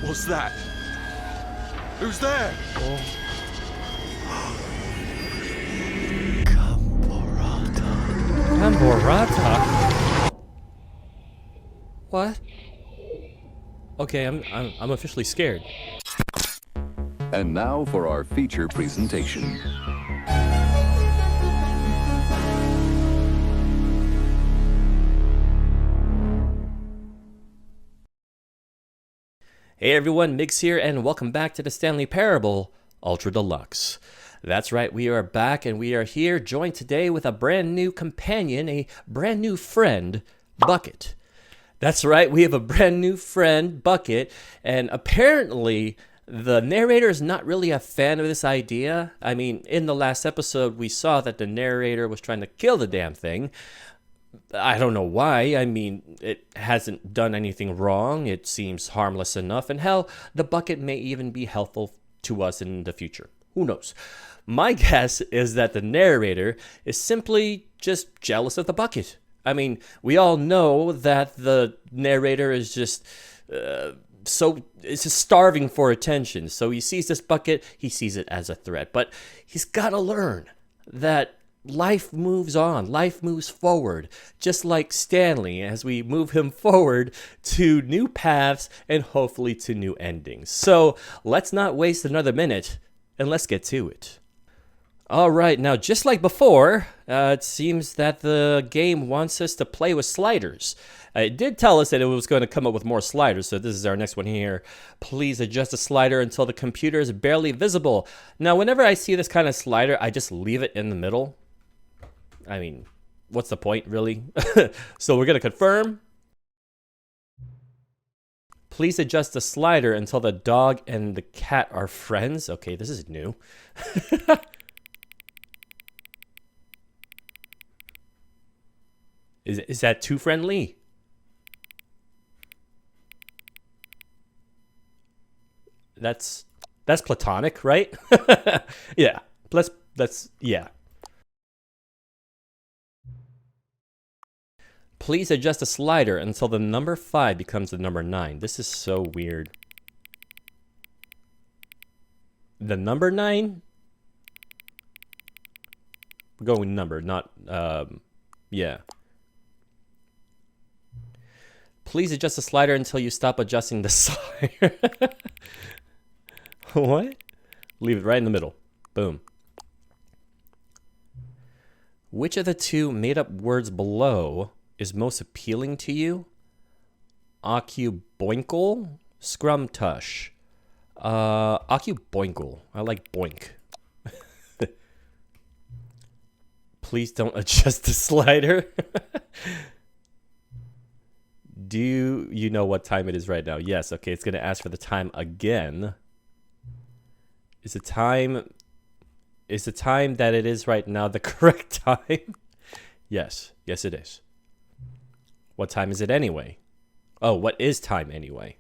What's that? Who's there? Oh. Gambhorra'ta. Gambhorra'ta? What? Okay, I'm officially scared. And now for our feature presentation. Hey everyone, Migs here, and welcome back to the Stanley Parable Ultra Deluxe. That's right, we are back, and we are here joined today with a brand new companion, a brand new friend, Bucket. That's right, we have a brand new friend, Bucket, and apparently the narrator is not really a fan of this idea. I mean, in the last episode, we saw that the narrator was trying to kill the damn thing. I don't know why. I mean, it hasn't done anything wrong. It seems harmless enough. And hell, the bucket may even be helpful to us in the future. Who knows? My guess is that the narrator is simply just jealous of the bucket. I mean, we all know that the narrator is just it's just starving for attention. So he sees this bucket, he sees it as a threat. But he's got to learn that life moves on, life moves forward, just like Stanley as we move him forward to new paths and hopefully to new endings. So let's not waste another minute and let's get to it. All right, now just like before, it seems that the game wants us to play with sliders. It did tell us that it was going to come up with more sliders, so this is our next one here. Please adjust the slider until the computer is barely visible. Now, whenever I see this kind of slider, I just leave it in the middle. I mean, what's the point, really? So we're going to confirm. Please adjust the slider until the dog and the cat are friends. Okay, this is new. Is that too friendly? That's platonic, right? Yeah. Yeah. Please adjust the slider until the number 5 becomes the number 9. This is so weird. The number 9? We're going with number, not, yeah. Please adjust the slider until you stop adjusting the slider. What? Leave it right in the middle. Boom. Which of the two made-up words below is most appealing to you? Boinkle, Scrumtush. Boinkle. I like boink. Please don't adjust the slider. Do you know what time it is right now? Yes, okay, it's gonna ask for the time again. Is the time that it is right now the correct time? Yes, it is. What time is it anyway? Oh, what is time anyway?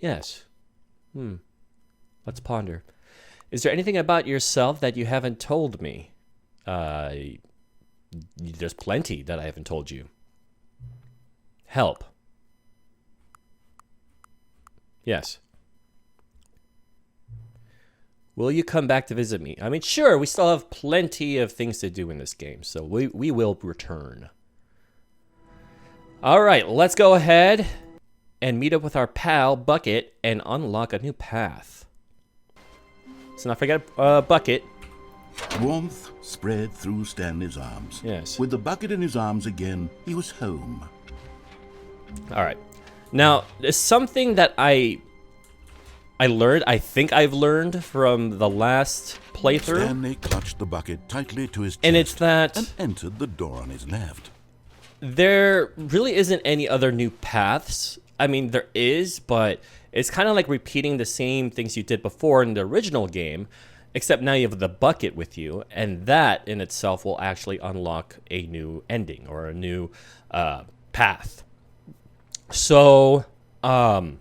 Yes. Let's ponder. Is there anything about yourself that you haven't told me? There's plenty that I haven't told you. Help. Yes. Will you come back to visit me? I mean, sure, we still have plenty of things to do in this game, so we will return. All right, let's go ahead and meet up with our pal, Bucket, and unlock a new path. Let's not forget Bucket. Warmth spread through Stanley's arms. Yes. With the bucket in his arms again, he was home. All right. Now, there's something that I learned, I think I've learned from the last playthrough. Stanley clutched the bucket tightly to his chest and it's that and entered the door on his left. There really isn't any other new paths. I mean, there is, but it's kind of like repeating the same things you did before in the original game, except now you have the bucket with you, and that in itself will actually unlock a new ending or a new path. So, I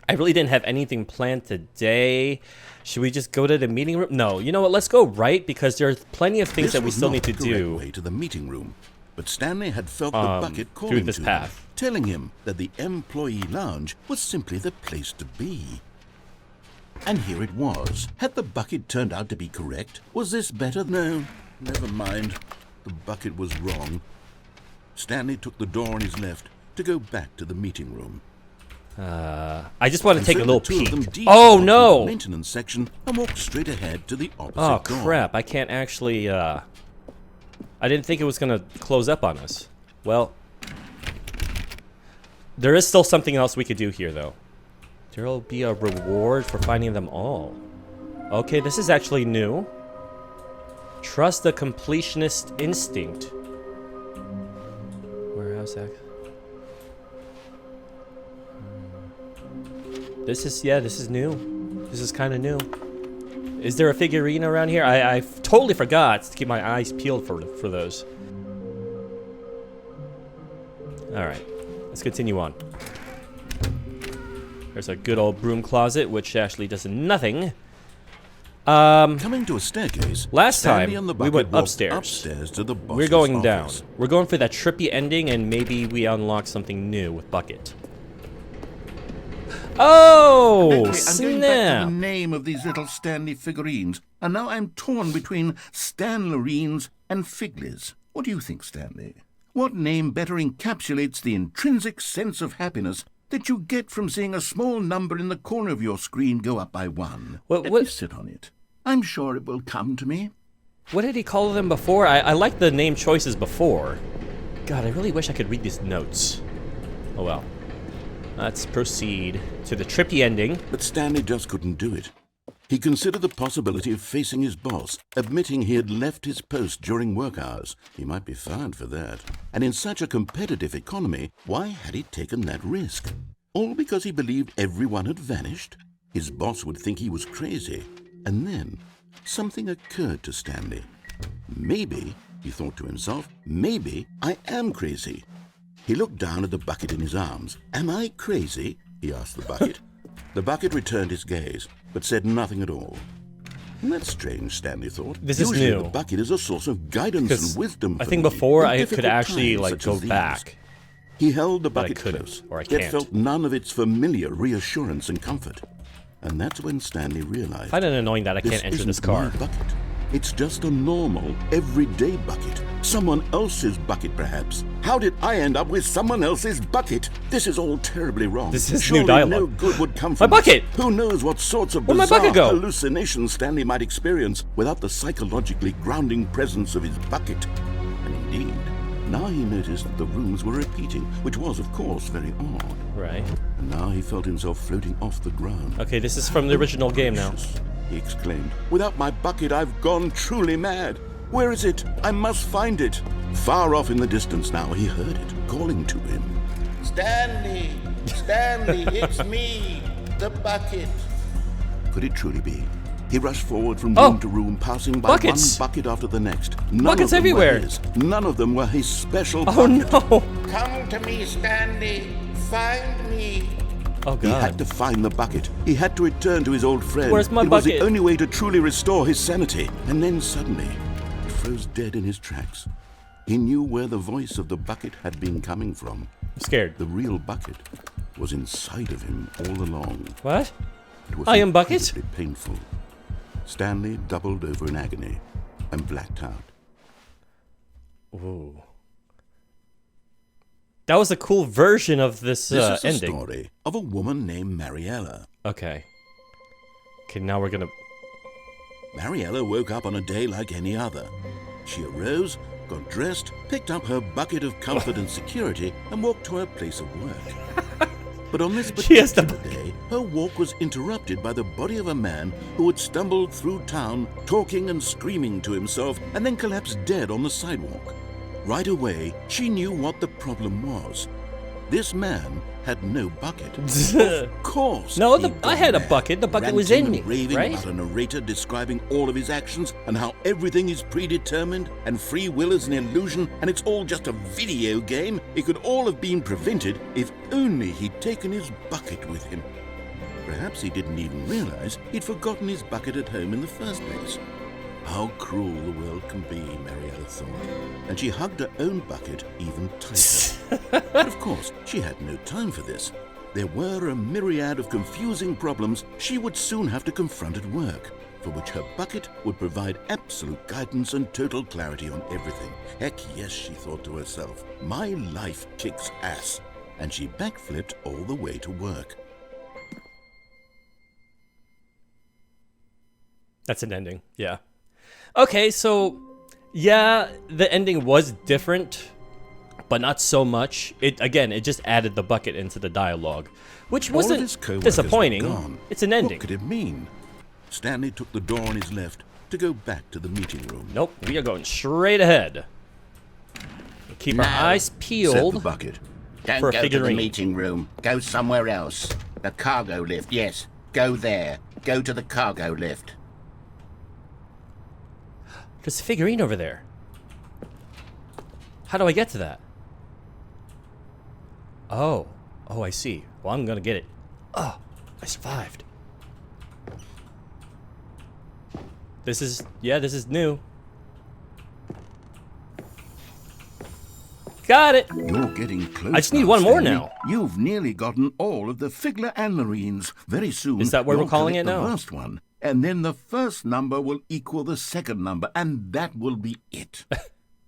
really didn't have anything planned today. Should we just go to the meeting room? No, you know what? Let's go right because there's plenty of things that we still need to do. Way to the meeting room. But Stanley had felt the bucket through calling this to path. him, telling him that the employee lounge was simply the place to be. And here it was. Had the bucket turned out to be correct? Was this better? No, never mind. The bucket was wrong. Stanley took the door on his left to go back to the meeting room. I just want to take a So little the two of them peek. deep Oh into the no! maintenance section and walked straight ahead to the opposite Oh door. crap! I can't actually. I didn't think it was gonna close up on us. Well, there is still something else we could do here, though. There'll be a reward for finding them all. Okay, this is actually new. Trust the completionist instinct. Warehouse access. This is new. This is kind of new. Is there a figurine around here? I totally forgot to keep my eyes peeled for those. Alright, let's continue on. There's a good old broom closet, which actually does nothing. Coming to a staircase, Last Stanley time, and the we bucket went walked upstairs. upstairs to the boss's We're going down. office. We're going for that trippy ending, and maybe we unlock something new with Bucket. Oh, Frankly, I'm going back to the snap! name of these little Stanley figurines, and now I'm torn between Stanlerines and Figlies. What do you think, Stanley? What name better encapsulates the intrinsic sense of happiness that you get from seeing a small number in the corner of your screen go up by 1? What- Let what- me sit on it. I'm sure it will come to me. What did he call them before? I liked the name choices before. God, I really wish I could read these notes. Oh well. Let's proceed to the trippy ending. But Stanley just couldn't do it. He considered the possibility of facing his boss, admitting he had left his post during work hours. He might be fired for that. And in such a competitive economy, why had he taken that risk? All because he believed everyone had vanished? His boss would think he was crazy. And then, something occurred to Stanley. Maybe, he thought to himself, maybe I am crazy. He looked down at the bucket in his arms. Am I crazy? He asked the bucket. The bucket returned his gaze, but said nothing at all. That's strange, Stanley thought. This is Usually new. the bucket is a source of guidance Because and wisdom I for think me before in I could difficult actually times like such go as these. back. He held the But I bucket couldn't, close, or I yet can't. felt none of its familiar reassurance and comfort. And that's when Stanley realized, I find it annoying that I can't enter isn't this car. my bucket. It's just a normal, everyday bucket. Someone else's bucket, perhaps. How did I end up with someone else's bucket? This is all terribly wrong. This is Surely new dialogue. no good would come My from this. bucket! Who knows what sorts of Where'd my bizarre bucket go? hallucinations Stanley might experience without the psychologically grounding presence of his bucket. And indeed, now he noticed that the rooms were repeating, which was, of course, very odd. Right. And now he felt himself floating off the ground. Okay, this is from the original game now. Gracious, he exclaimed. Without my bucket, I've gone truly mad. Where is it? I must find it. Far off in the distance now, he heard it, calling to him. Stanley! Stanley, it's me, the bucket. Could it truly be? He rushed forward from room to room, passing by Buckets. one bucket after the next. None Buckets of them everywhere. were his. None of them were his special Oh bucket. no! Come to me, Stanley. Find me. Oh He had god. to find the bucket. He had to return to his old friend. Where's my it was bucket? the only way to truly restore his sanity. And then suddenly, he froze dead in his tracks. He knew where the voice of the bucket had been coming from. I'm scared. The real bucket was inside of him all along. What? It was I am bucket? incredibly painful. Stanley doubled over in agony and blacked out. Ooh. That was a cool version of this, This is the ending. story of a woman named Mariella. Okay. Okay, now we're gonna. Mariella woke up on a day like any other. She arose, got dressed, picked up her bucket of comfort and security, and walked to her place of work. But on this She has the particular day, her walk was interrupted by the body of a man who had stumbled through town, talking and screaming to himself, and then collapsed dead on the sidewalk. Right away, she knew what the problem was. This man had no bucket. Of course. No, he'd I gone had a mad, bucket. The bucket was ranting in me, and raving right? about a narrator describing all of his actions and how everything is predetermined and free will is an illusion and it's all just a video game. It could all have been prevented if only he'd taken his bucket with him. Perhaps he didn't even realize he'd forgotten his bucket at home in the first place. How cruel the world can be, Marietta thought, and she hugged her own bucket even tighter. But of course, she had no time for this. There were a myriad of confusing problems she would soon have to confront at work, for which her bucket would provide absolute guidance and total clarity on everything. Heck yes, she thought to herself, my life kicks ass. And she backflipped all the way to work. That's an ending, yeah. Okay, so, yeah, the ending was different, but not so much. It just added the bucket into the dialogue, which All of wasn't his co-workers were disappointing. gone. It's an ending. What could it mean? Stanley took the door on his left to go back to the meeting room. Nope, we are going straight ahead. Keep our eyes Said the peeled bucket. Don't for a go to the figurine. meeting room. Go somewhere else. The cargo lift, yes. Go there. Go to the cargo lift. There's a figurine over there. How do I get to that? Oh, I see. Well, I'm gonna get it. Oh, I survived. This is new. Got it. You're getting close. I just need now, one more Stanley. now. You've nearly gotten all of the Figler and Marines. Very soon, Is that what we're you'll calling collect it the now? last one, and then the first number will equal the second number, and that will be it.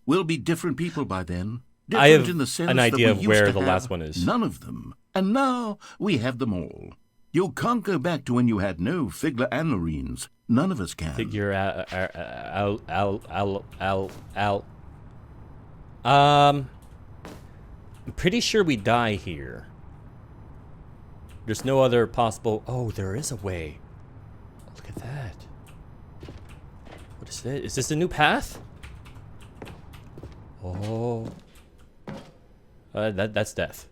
We'll be different people by then. Different I have in the sense an idea that of we used where to the have last one is. None of them, and now we have them all. You can't go back to when you had no Figler and Marines. None of us can. Figure out. I'm pretty sure we die here. There's no other possible. Oh, there is a way. Look at that. What is this? Is this a new path? Oh. That's death.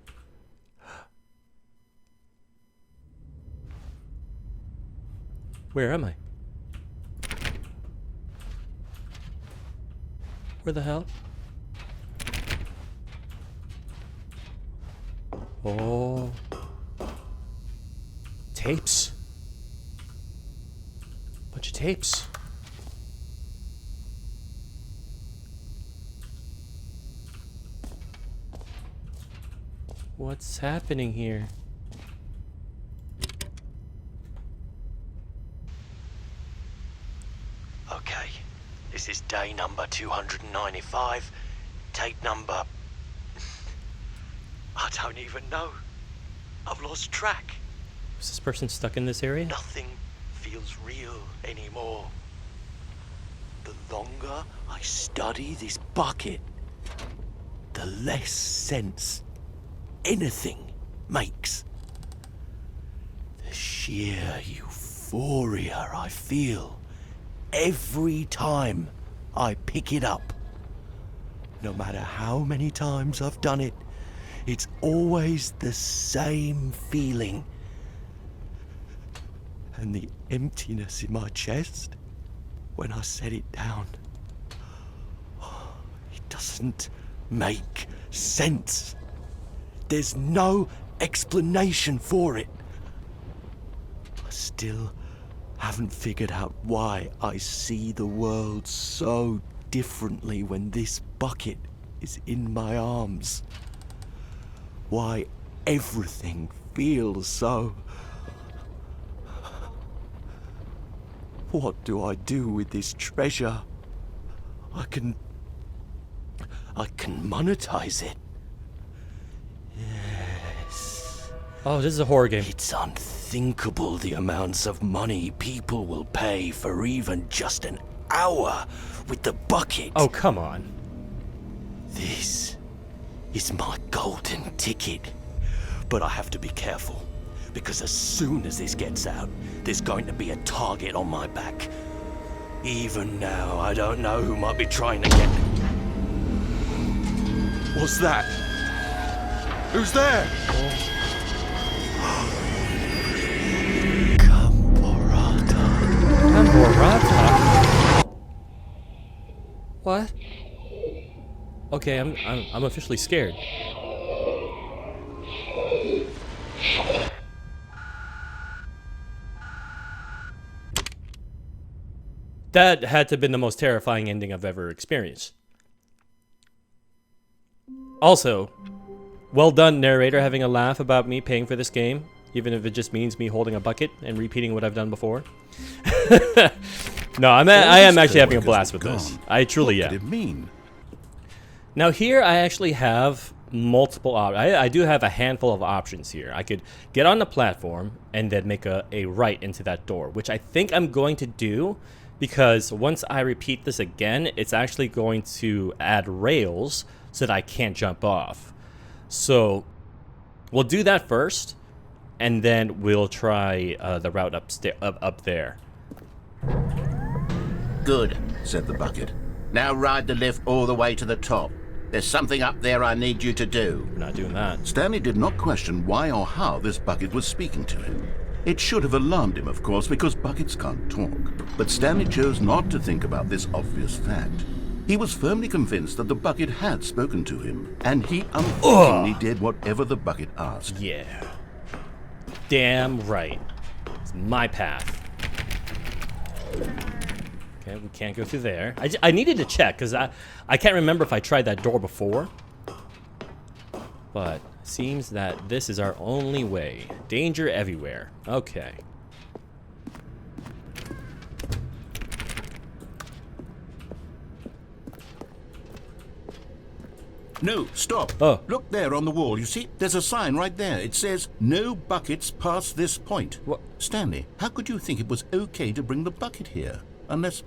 Where am I? Where the hell? Oh. Tapes. Bunch of tapes. What's happening here? Okay, this is day number 295. Tape number... I don't even know. I've lost track. Is this person stuck in this area? Nothing feels real anymore. The longer I study this bucket, the less sense anything makes. The sheer euphoria I feel every time I pick it up. No matter how many times I've done it, it's always the same feeling. And the emptiness in my chest when I set it down. It doesn't make sense. There's no explanation for it. I still haven't figured out why I see the world so differently when this bucket is in my arms. Why everything feels so... What do I do with this treasure? I can monetize it. Yes. Oh, this is a horror game. It's unthinkable the amounts of money people will pay for even just an hour with the bucket. Oh, come on. This is my golden ticket. But I have to be careful, because as soon as this gets out, there's going to be a target on my back. Even now, I don't know who might be trying to get... What's that? Who's there? Gambhorra'ta. Gambhorra'ta? What? Okay, I'm officially scared. That had to have been the most terrifying ending I've ever experienced. Also, well done, narrator, having a laugh about me paying for this game, even if it just means me holding a bucket and repeating what I've done before. No, I am actually having a blast with this. I truly am. What did it mean? Now here I actually have multiple options. I do have a handful of options here. I could get on the platform and then make a right into that door, which I think I'm going to do because once I repeat this again, it's actually going to add rails so that I can't jump off. So we'll do that first, and then we'll try the route up there. Good, said the bucket. Now ride the lift all the way to the top. There's something up there I need you to do. We're not doing that. Stanley did not question why or how this bucket was speaking to him. It should have alarmed him, of course, because buckets can't talk. But Stanley chose not to think about this obvious fact. He was firmly convinced that the bucket had spoken to him, and he unthinkingly did whatever the bucket asked. Yeah. Damn right. It's my path. Okay, we can't go through there. I needed to check, because I can't remember if I tried that door before. But seems that this is our only way. Danger everywhere. Okay. No, stop. Oh. Look there on the wall. You see, there's a sign right there. It says, no buckets past this point. What? Stanley, how could you think it was okay to bring the bucket here? Unless,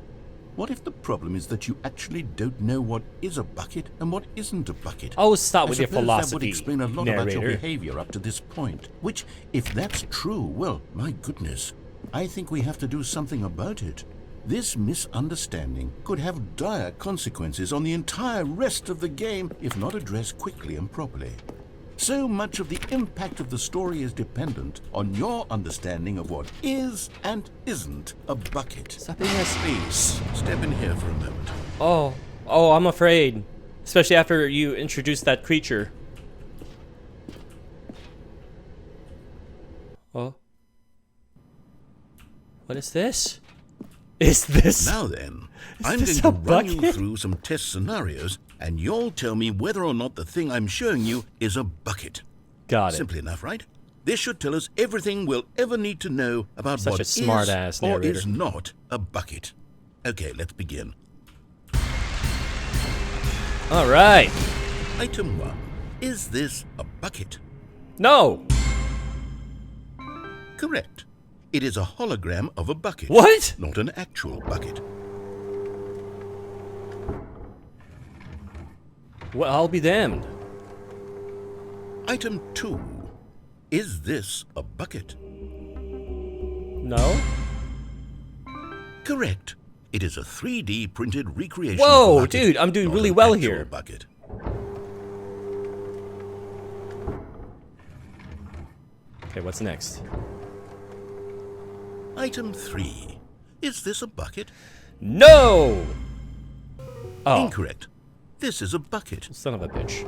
what if the problem is that you actually don't know what is a bucket and what isn't a bucket? Oh, stop with I your suppose philosophy, that would explain a lot about your narrator. behavior up to this point. Which, if that's true, well, my goodness, I think we have to do something about it. This misunderstanding could have dire consequences on the entire rest of the game if not addressed quickly and properly. So much of the impact of the story is dependent on your understanding of what is and isn't a bucket. Stop being a... Please, step in here for a moment. Oh, I'm afraid. Especially after you introduced that creature. Oh. What is this? Is this... Now then, I'm this going a to run you bucket? through some test scenarios, and you'll tell me whether or not the thing I'm showing you is a bucket. Got it. Simple enough, right? This should tell us everything we'll ever need to know about Such what a smart-ass is or narrator. is not a bucket. Okay, let's begin. All right. Item 1. Is this a bucket? No. Correct. It is a hologram of a bucket. What? Not an actual bucket. Well, I'll be damned. Item 2. Is this a bucket? No. Correct. It is a 3D printed recreation Whoa, of a bucket, dude, I'm doing not really an well actual here. Bucket. Okay, what's next? Item 3. Is this a bucket? No. Oh, Incorrect. This is a bucket. son of a bitch.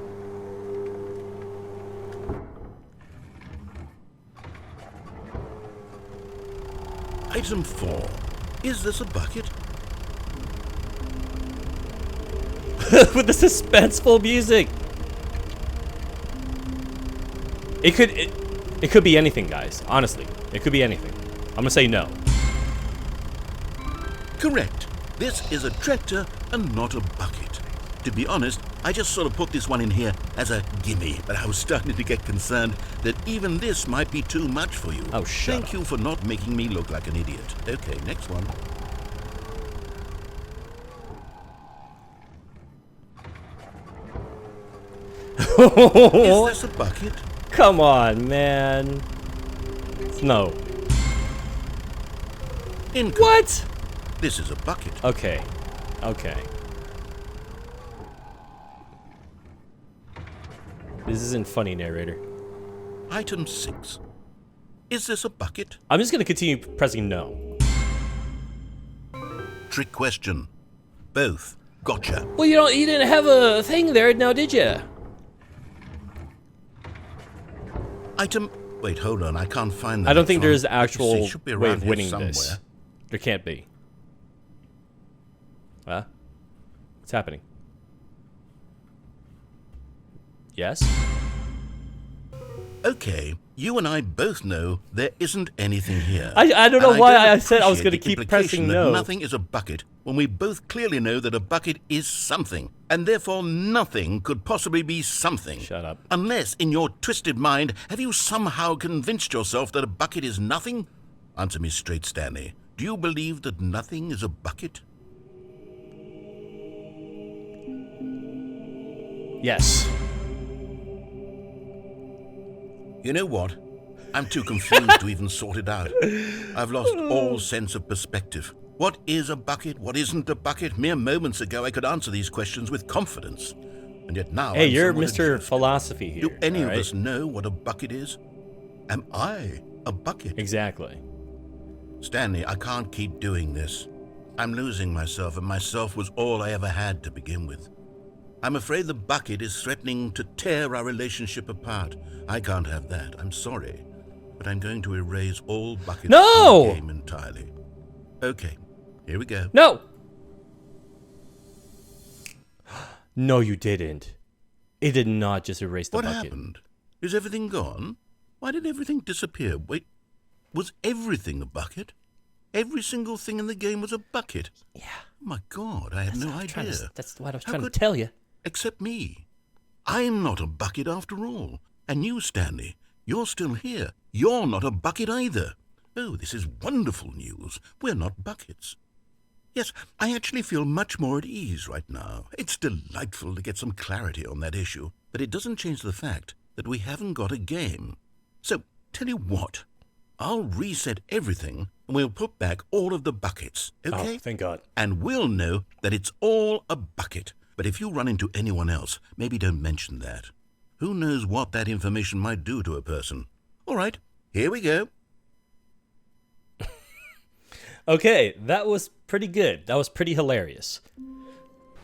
Item 4. Is this a bucket? With the suspenseful music. It could be anything, guys. Honestly, it could be anything. I'm gonna say no. Correct. This is a tractor and not a bucket. To be honest, I just sort of put this one in here as a gimme, but I was starting to get concerned that even this might be too much for you. Oh, shut Thank up. you for not making me look like an idiot. Okay, next one. Is this a bucket? Come on, man. No. Incorrect. What? This is a bucket. Okay. Okay. This isn't funny, narrator. Item 6. Is this a bucket? I'm just gonna continue pressing no. Trick question. Both. Gotcha. Well, you didn't have a thing there now, did you? Item... Wait, hold on. I can't find that. I don't think font. there's Let me actual see, it should be way around of here winning somewhere. this. There can't be. What's happening? Yes? Okay, you and I both know there isn't anything here. I don't know And why don't I said I was appreciate going to the keep implication pressing that no. Nothing is a bucket when we both clearly know that a bucket is something, and therefore nothing could possibly be something. Shut up. Unless, in your twisted mind, have you somehow convinced yourself that a bucket is nothing? Answer me straight, Stanley. Do you believe that nothing is a bucket? Yes. You know what? I'm too confused to even sort it out. I've lost all sense of perspective. What is a bucket? What isn't a bucket? Mere moments ago, I could answer these questions with confidence. And yet now Hey, I'm you're somewhat Mr. adrift. Philosophy here. Do any of alright? us know what a bucket is? Am I a bucket? Exactly. Stanley, I can't keep doing this. I'm losing myself, and myself was all I ever had to begin with. I'm afraid the bucket is threatening to tear our relationship apart. I can't have that. I'm sorry. But I'm going to erase all buckets No! from the game entirely. Okay, here we go. No! No, you didn't. It did not just erase the What bucket. happened? Is everything gone? Why did everything disappear? Wait, was everything a bucket? Every single thing in the game was a bucket? Yeah. Oh my God, I had no idea. That's what I was How trying to could- tell you. Except me. I'm not a bucket after all. And you, Stanley, you're still here. You're not a bucket either. Oh, this is wonderful news. We're not buckets. Yes, I actually feel much more at ease right now. It's delightful to get some clarity on that issue, but it doesn't change the fact that we haven't got a game. So, tell you what, I'll reset everything and we'll put back all of the buckets, okay? Oh, thank God. And we'll know that it's all a bucket. But if you run into anyone else, maybe don't mention that. Who knows what that information might do to a person? All right, here we go. Okay, that was pretty good. That was pretty hilarious.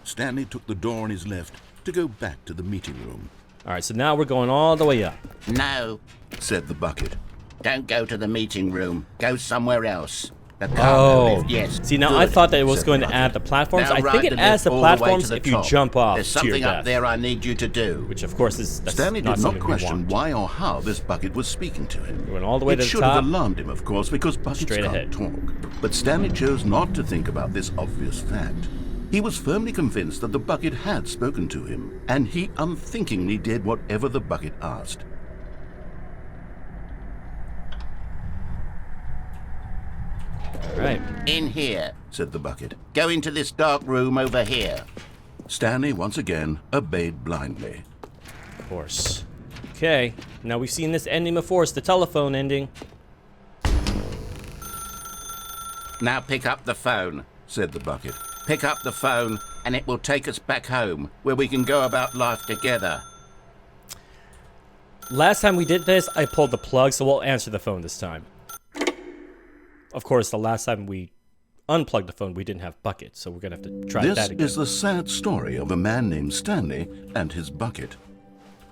Stanley took the door on his left to go back to the meeting room, All right, so now we're going all the way up. No, said the bucket. don't go to the meeting room. Go somewhere else. The cargo Oh, lift, yes. see, now good, I thought that it was said going to the add the platforms. Now I ride think it the adds lift the all the way to platforms the if you top. jump off There's to your something death. up there I need you to do. Which, of course, is that's Stanley not did something not we question want. why or how this bucket was speaking to him. We went all the way it to the should top. have alarmed him, of course, because buckets Straight can't ahead. talk. But Stanley chose not to think about this obvious fact. He was firmly convinced that the bucket had spoken to him, and he unthinkingly did whatever the bucket asked. All right. In here. Said the bucket. Go into this dark room over here. Stanley once again obeyed blindly. Of course. Okay, now we've seen this ending before. It's the telephone ending. Now pick up the phone. Said the bucket. Pick up the phone and it will take us back home where we can go about life together. Last time we did this, I pulled the plug, so we'll answer the phone this time. Of course, the last time we unplugged the phone, we didn't have buckets, so we're gonna have to try This that again. is the sad story of a man named Stanley and his bucket.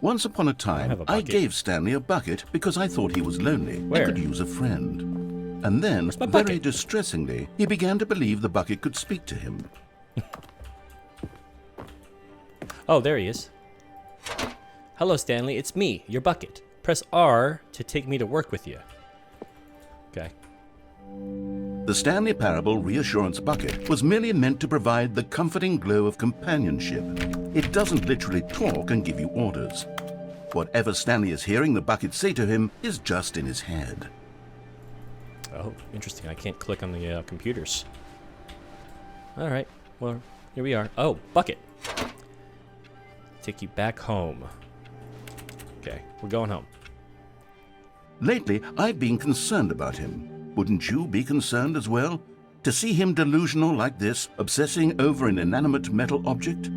Once upon a time, have a I bucket. gave Stanley a bucket because I thought he was lonely Where? and could use a friend. And then, my very bucket? distressingly, he began to believe the bucket could speak to him. Oh, there he is. Hello, Stanley. It's me, your bucket. Press R to take me to work with you. Okay. The Stanley Parable Reassurance Bucket was merely meant to provide the comforting glow of companionship. It doesn't literally talk and give you orders. Whatever Stanley is hearing the bucket say to him is just in his head. Oh, interesting. I can't click on the computers. All right. Well, here we are. Oh, bucket. Take you back home. Okay, we're going home. Lately, I've been concerned about him. Wouldn't you be concerned as well? To see him delusional like this, obsessing over an inanimate metal object?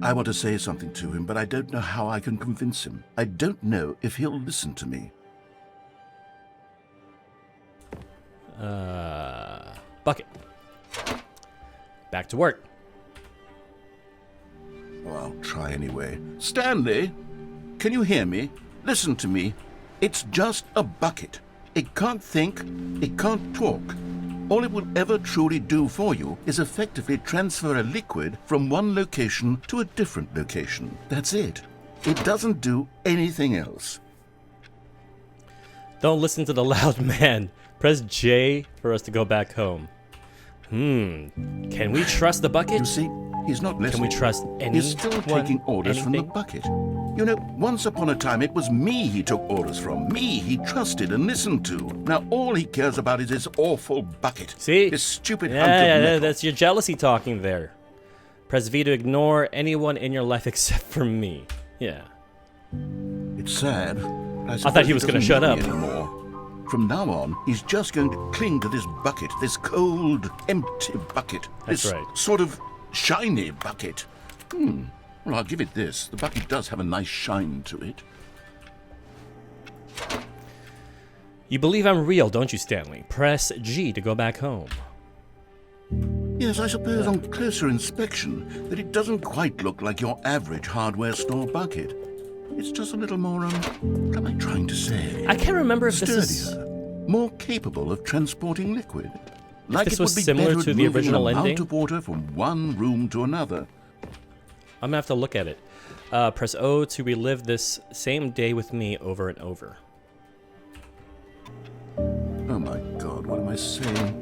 I want to say something to him, but I don't know how I can convince him. I don't know if he'll listen to me. Bucket. Back to work. Well, I'll try anyway. Stanley, can you hear me? Listen to me. It's just a bucket. It can't think. It can't talk. All it will ever truly do for you is effectively transfer a liquid from one location to a different location. That's it. It doesn't do anything else. Don't listen to the loud man. Press J for us to go back home. Can we trust the bucket? You see, he's not listening. Can we trust anyone? He's still taking orders from the anything? bucket. You know, once upon a time it was me he took orders from. Me he trusted and listened to. Now all he cares about is his awful bucket. See? His stupid hunk of Yeah, metal. that's your jealousy talking there. Press V to ignore anyone in your life except for me. Yeah. It's sad. I thought he was gonna shut up. Anymore. From now on, he's just going to cling to this bucket, this cold, empty bucket. That's this right. sort of shiny bucket. Well, I'll give it this. The bucket does have a nice shine to it. You believe I'm real, don't you, Stanley? Press G to go back home. Yes, I suppose on closer inspection that it doesn't quite look like your average hardware store bucket. It's just a little more, what am I trying to say? I can't remember if Sturdier, this is... more capable of transporting liquid. Like this it would was be similar better to at the moving original an amount ending? of water from one room to another. I'm gonna have to look at it. Press O to relive this same day with me over and over. Oh my God, what am I saying?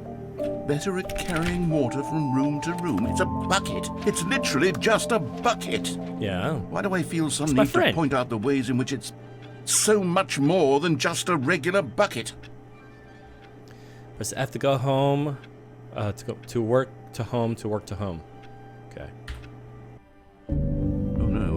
Better at carrying water from room to room. It's a bucket. It's literally just a bucket. Yeah. Why do I feel some my need to friend. point out the ways in which it's so much more than just a regular bucket? Press F to go home. To go to work to home to work to home. Okay. Oh no.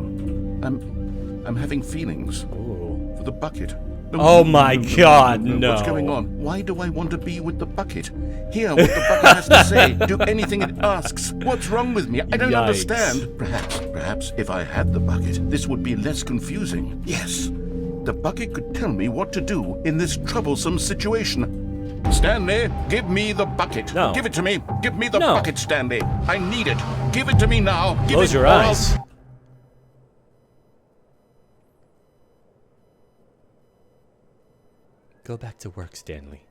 I'm having feelings Ooh. for the bucket. Oh my God, no. What's going on? Why do I want to be with the bucket? Hear what the bucket has to say. Do anything it asks. What's wrong with me? I don't Yikes. understand. Perhaps if I had the bucket, this would be less confusing. Yes, the bucket could tell me what to do in this troublesome situation. Stanley, give me the bucket. No. Give it to me. Give me the No. bucket, Stanley. I need it. Give it to me now. Give Close it your or I'll- eyes. Go back to work, Stanley.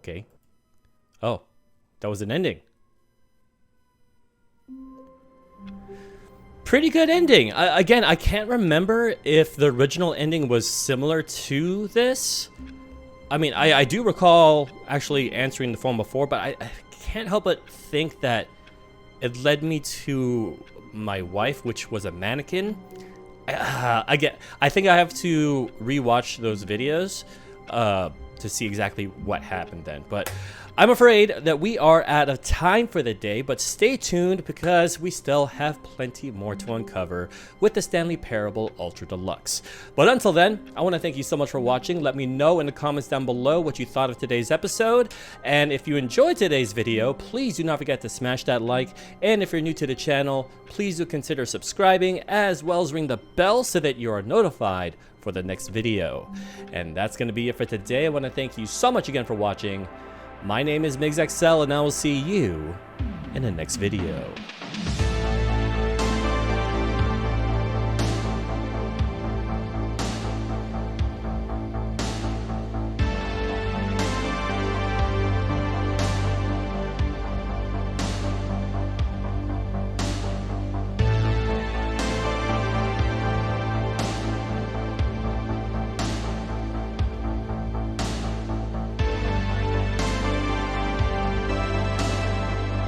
Okay. Oh, that was an ending. Pretty good ending. Again, I can't remember if the original ending was similar to this. I mean, I do recall actually answering the phone before, but I can't help but think that it led me to my wife, which was a mannequin. Again, I think I have to rewatch those videos to see exactly what happened then. But I'm afraid that we are out of time for the day, but stay tuned because we still have plenty more to uncover with the Stanley Parable Ultra Deluxe. But until then, I want to thank you so much for watching. Let me know in the comments down below what you thought of today's episode. And if you enjoyed today's video, please do not forget to smash that like. And if you're new to the channel, please do consider subscribing as well as ring the bell so that you are notified for the next video. And that's going to be it for today. I want to thank you so much again for watching. My name is MigsXL, and I will see you in the next video.